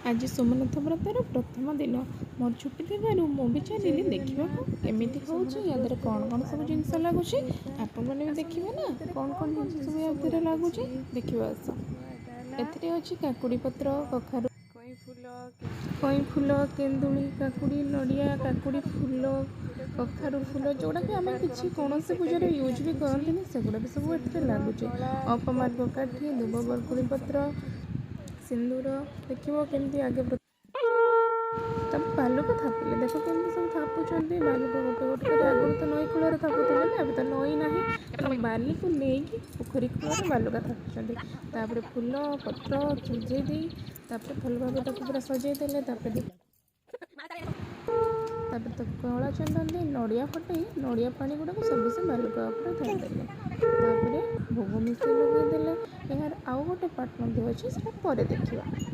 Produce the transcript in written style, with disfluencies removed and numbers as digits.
आज सोमनाथ व्रतर प्रथम दिन मोर छुट्टी थी मुझे चलिए देखा केमी हूँ या कौन कौन सब जिन लगुच आपण मैंने भी देखिए ना कौन कौन जिन सब या लगुच देखा आस ए अच्छी काकुड़ी पत्र कखारू कई फूल केन्दुली काकुड़ी नड़िया काकुड़ी फूल कखारू फूल जोड़ा कि आम कि कौन से पूजा यूज भी करते सेगुड़ा भी सब ए लगुच अपमार्ग काठी दुब बरकुड़ी पत्र सिंदूर देखिए केमती आगे तब बालुका थापिले देख केमती सब थापुंट बालुका गोटे गोटे कर आगुरी तो नई कूल थापुले ना अब तो नई ना तो बाली को लेकिन पोखरी कूल बालुका थापुंट फूल पत्र सजे भल भाव पूरा सजेदेले कला चंदन दे नड़िया फटे नड़िया पानी गुड़ाक सब से बालुका थैदेले भोग मिसे लगेदेले यार आउ गोटे पार्ट अच्छे देखा।